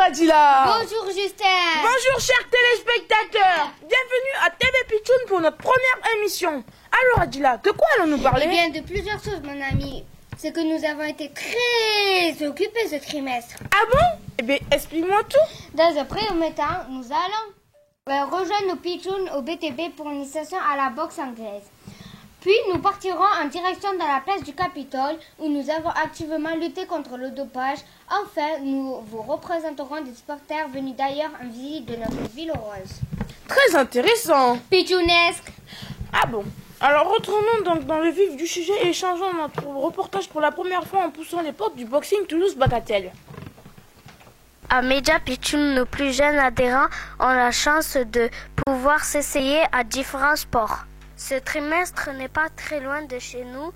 Adila. Bonjour Justin. Bonjour chers téléspectateurs. Bienvenue à TV Pitchoun pour notre première émission. Alors Adila, de quoi allons-nous parler? Eh bien de plusieurs choses mon ami. C'est que nous avons été très occupés ce trimestre. Ah bon? Eh bien explique-moi tout. Dans un premier temps, nous allons rejoindre nos pitchouns au BTB pour une initiation à la boxe anglaise. Puis nous partirons en direction de la place du Capitole où nous avons activement lutté contre le dopage. Enfin, nous vous représenterons des supporters venus d'ailleurs en visite de notre ville heureuse. Très intéressant. Pitchounesque. Ah bon? Alors retournons donc dans le vif du sujet et changeons notre reportage pour la première fois en poussant les portes du boxing Toulouse-Bagatelle. À Média Pitchoun, nos plus jeunes adhérents ont la chance de pouvoir s'essayer à différents sports. Ce trimestre n'est pas très loin de chez nous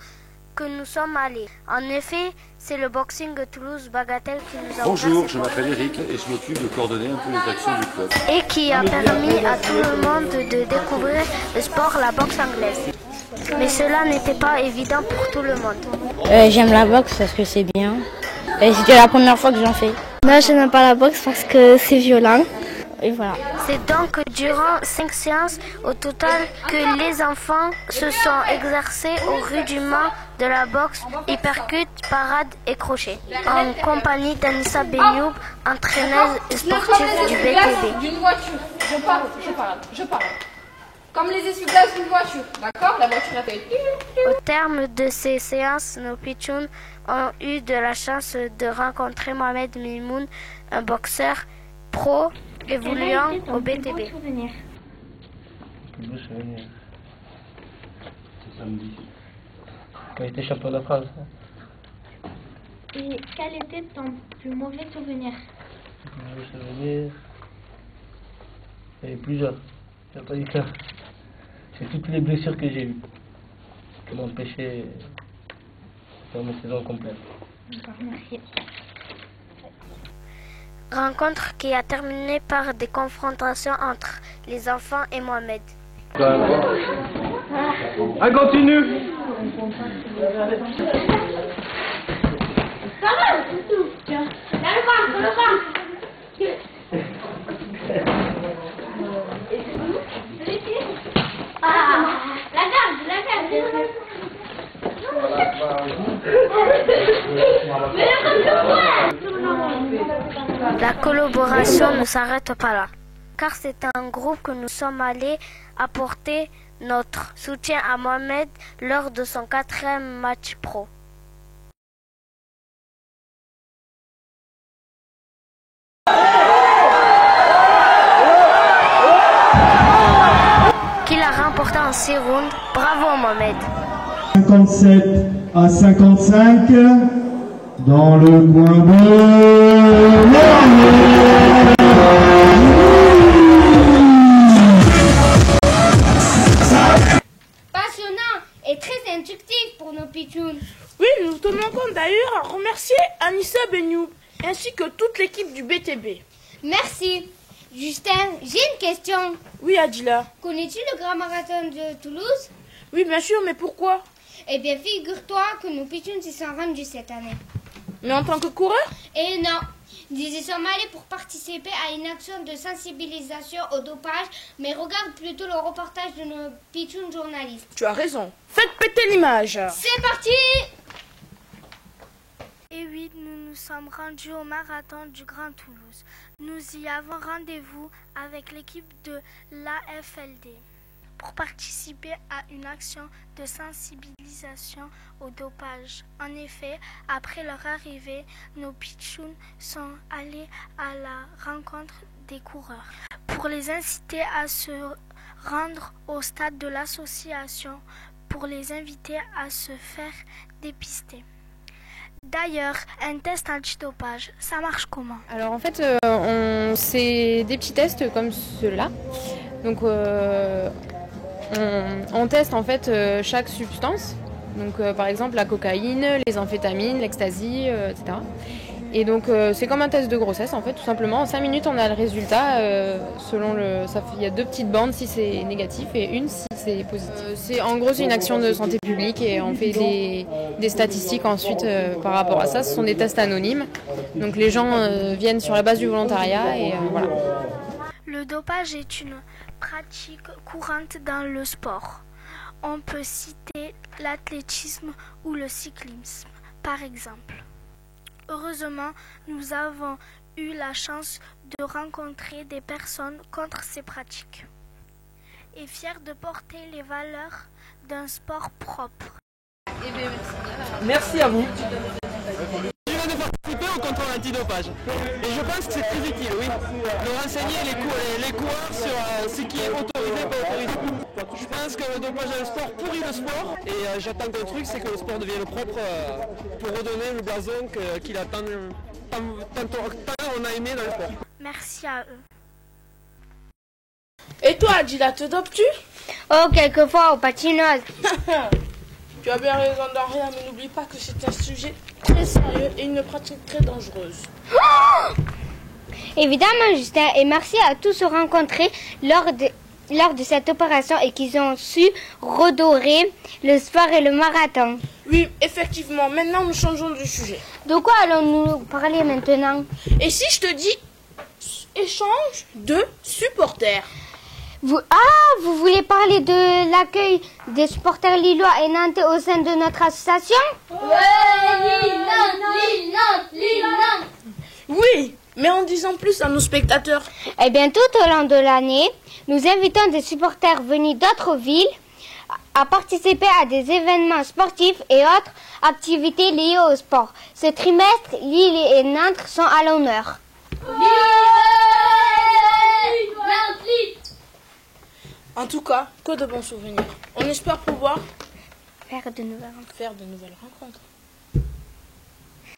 que nous sommes allés. En effet, c'est le boxing Toulouse-Bagatelle qui nous a Bonjour, je m'appelle Eric et je m'occupe de coordonner un peu les actions du club. Et qui a permis à tout le monde de découvrir le sport, la boxe anglaise. Mais cela n'était pas évident pour tout le monde. J'aime la boxe parce que c'est bien. Et c'était la première fois que j'en fais. Moi, je n'aime pas la boxe parce que c'est violent. Et voilà. C'est donc durant 5 séances au total que les enfants se sont exercés au rudiment de la boxe, hypercute, parade et crochet, en compagnie d'Anissa Benyoub, entraîneuse et sportive du BTB. D'une voiture, je parle. Comme les essuie-glaces d'une voiture, d'accord? La voiture a fait... Au terme de ces séances, nos pitchouns ont eu de la chance de rencontrer Mohamed Mimoun, un boxeur pro évoluant au BTB. Plus beau souvenir. C'est samedi. Quand j'étais champion de France. Et quel était ton plus mauvais souvenir? Plus beau souvenir. Il y a eu plusieurs. Il n'y a pas dit ça. C'est toutes les blessures que j'ai eues qui m'ont empêché de faire mes saisons complètes. D'accord, merci. Rencontre qui a terminé par des confrontations entre les enfants et Mohamed. Ah, continue. La collaboration ne s'arrête pas là, car c'est un groupe que nous sommes allés apporter notre soutien à Mohamed lors de son 4e match pro. Qu'il a remporté en 6 rounds. Bravo Mohamed. 57 à 55 dans le coin bleu. Passionnant et très instructif pour nos pitchouns. Oui, nous tenons compte d'ailleurs à remercier Anissa Benyoub ainsi que toute l'équipe du BTB. Merci. Justin, j'ai une question. Oui Adila. Connais-tu le grand marathon de Toulouse? Oui bien sûr, mais pourquoi? Eh bien, figure-toi que nos pitchouns s'y sont rendus cette année. Mais en tant que coureur? Et non, ils y sont allés pour participer à une action de sensibilisation au dopage, mais regarde plutôt le reportage de nos pitchouns journalistes. Tu as raison. Faites péter l'image. C'est parti! Et oui, nous nous sommes rendus au marathon du Grand Toulouse. Nous y avons rendez-vous avec l'équipe de l'AFLD pour participer à une action de sensibilisation au dopage. En effet, après leur arrivée, nos pitchouns sont allés à la rencontre des coureurs pour les inciter à se rendre au stade de l'association pour les inviter à se faire dépister. D'ailleurs, un test antidopage, ça marche comment? Alors en fait, c'est des petits tests comme ceux-là. Donc on teste en fait chaque substance. Donc par exemple la cocaïne, les amphétamines, l'ecstasy, etc. Et donc c'est comme un test de grossesse en fait, tout simplement. En 5 minutes on a le résultat, il y a 2 petites bandes si c'est négatif et une si c'est positif. En gros c'est une action de santé publique et on fait des statistiques ensuite par rapport à ça. Ce sont des tests anonymes, donc les gens viennent sur la base du volontariat et voilà. Le dopage est une pratique courante dans le sport. On peut citer l'athlétisme ou le cyclisme, par exemple. Heureusement, nous avons eu la chance de rencontrer des personnes contre ces pratiques et fiers de porter les valeurs d'un sport propre. Merci à vous. Je viens de participer au contrôle antidopage et je pense que c'est très utile, oui, de renseigner les coureurs sur ce qui est autorisé et pas autorisé. Je pense que le dopage dans le sport pourrit le sport et j'attends qu'un truc, c'est que le sport devienne propre pour redonner le blason qu'il a tant on a aimé dans le sport. Merci à eux. Et toi, Adila, te dopes-tu? Oh, quelquefois, au patinage. Tu as bien raison d'Aria, mais n'oublie pas que c'est un sujet très sérieux et une pratique très dangereuse. Oh, évidemment, Justin, et merci à tous se rencontrer lors de cette opération et qu'ils ont su redorer le sport et le marathon. Oui, effectivement, maintenant nous changeons de sujet. De quoi allons-nous parler maintenant? Et si je te dis échange de supporters? Vous voulez parler de l'accueil des supporters lillois et nantais au sein de notre association? Oui, mais en disant plus à nos spectateurs. Eh bien, tout au long de l'année, nous invitons des supporters venus d'autres villes à participer à des événements sportifs et autres activités liées au sport. Ce trimestre, Lille et Nantes sont à l'honneur. En tout cas, que de bons souvenirs. On espère pouvoir faire de nouvelles rencontres.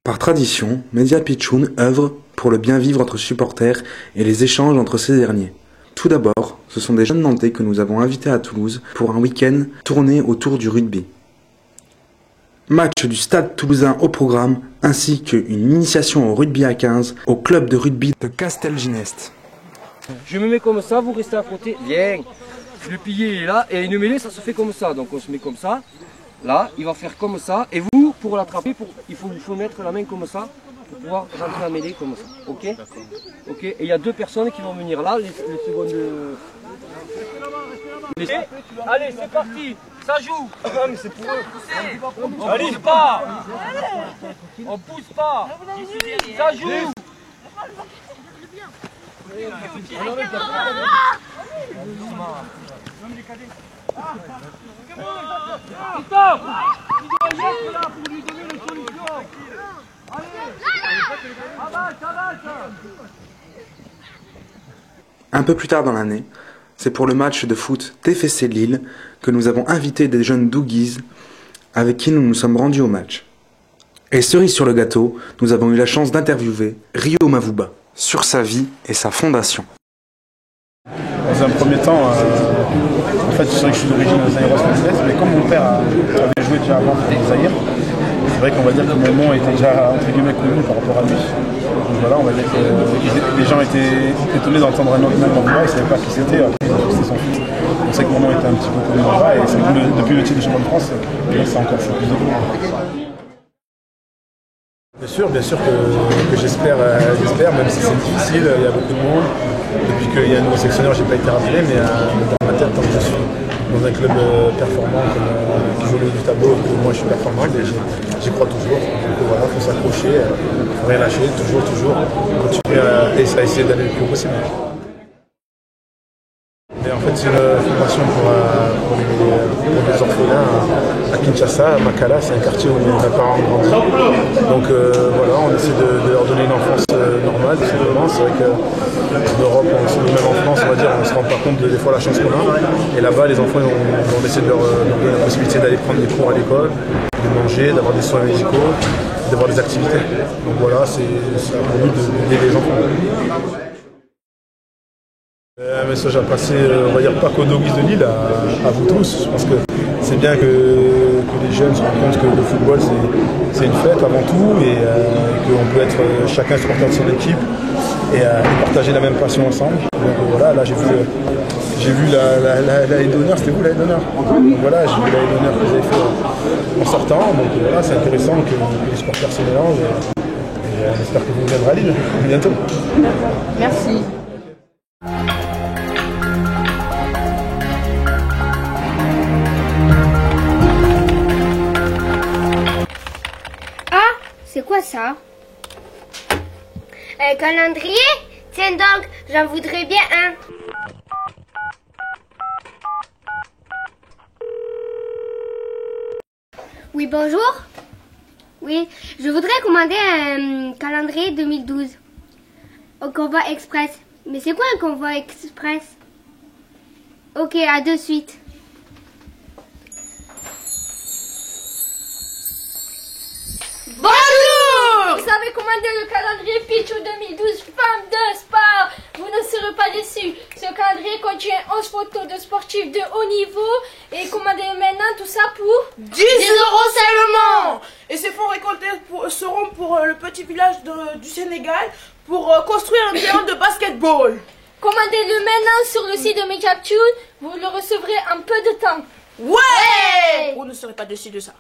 Par tradition, Média Pitchoun œuvre pour le bien vivre entre supporters et les échanges entre ces derniers. Tout d'abord, ce sont des jeunes Nantais que nous avons invités à Toulouse pour un week-end tourné autour du rugby. Match du Stade Toulousain au programme, ainsi qu'une initiation au rugby à 15 au club de rugby de Castelginest. Je me mets comme ça, vous restez à côté. Bien. Le pilier est là et une mêlée ça se fait comme ça. Donc on se met comme ça. Là, il va faire comme ça. Et vous, pour l'attraper, il faut mettre la main comme ça pour pouvoir rentrer la mêlée comme ça. Ok? Ok. Et il y a 2 personnes qui vont venir là, les secondes. Allez, c'est parti. Ça joue. Non mais c'est pour eux. On pousse pas. On pousse pas. Ça joue. Un peu plus tard dans l'année, c'est pour le match de foot TFC Lille que nous avons invité des jeunes d'Ouguiz avec qui nous nous sommes rendus au match. Et cerise sur le gâteau, nous avons eu la chance d'interviewer Rio Mavuba sur sa vie et sa fondation. Dans un premier temps, en fait, c'est vrai que je suis d'origine zaïroise-française, mais comme mon père avait joué déjà avant au Zaïre, c'est vrai qu'on va dire que mon nom était déjà entre guillemets connu par rapport à lui. Donc voilà, on va dire que les gens étaient étonnés d'entendre un autre nom Mavuba, ils ne savaient pas qui c'était, c'était son fils. On sait que mon nom était un petit peu connu là-bas, et c'est que depuis le titre de champion de France, c'est encore plus de gros. Bien sûr que j'espère, même si c'est difficile, il y a beaucoup de monde. Depuis qu'il y a un nouveau sectionnaire, je n'ai pas été rappelé, mais dans ma tête, tant que je suis dans un club performant qui joue le haut du tableau, que moi je suis performant, j'y crois toujours. Donc voilà, il faut s'accrocher, il ne faut rien lâcher, toujours, continuer à essayer d'aller le plus possible. Et en fait, c'est une formation pour les orphelins à Kinshasa, à Makala, c'est un quartier où mes parents ont grandi. Donc voilà, on essaie de leur donner une enfance normale, tout simplement. C'est vrai qu'en Europe, même en France, on va dire, on ne se rend pas compte des fois la chance qu'on a. Et là-bas, les enfants, on essaie de leur donner la possibilité d'aller prendre des cours à l'école, de manger, d'avoir des soins médicaux, d'avoir des activités. Donc voilà, c'est un but d'aider les enfants. Un message à passer, on va dire pas qu'aux Doggies de Lille, à vous tous. Je pense que c'est bien que les jeunes se rendent compte que le football c'est une fête avant tout et qu'on peut être chacun supporter de son équipe et partager la même passion ensemble. Donc voilà, là j'ai vu l'année d'honneur, c'était vous l'année d'honneur? Donc voilà, j'ai vu l'année d'honneur que vous avez fait en sortant, donc voilà, c'est intéressant que les supporters se mélangent et j'espère que vous viendrez à Lille. À bientôt. Merci. Ah, c'est quoi ça? Un calendrier? Tiens donc, j'en voudrais bien un. Oui, bonjour. Oui, je voudrais commander un calendrier 2012 au convoi express. Mais c'est quoi un convoi express? Ok, à de suite. Bonjour! Vous avez commandé le calendrier Pichou 2012 Femmes de Sport. Vous ne serez pas déçus. Ce calendrier contient 11 photos de sportifs de haut niveau. Et commandez maintenant tout ça pour 10 € seulement. Et ces fonds récoltés seront pour le petit village du Sénégal pour construire un terrain de basketball. Commandez-le maintenant sur le site de Make Up Tune. Vous le recevrez en peu de temps. Ouais! Vous ne serez pas déçus de ça.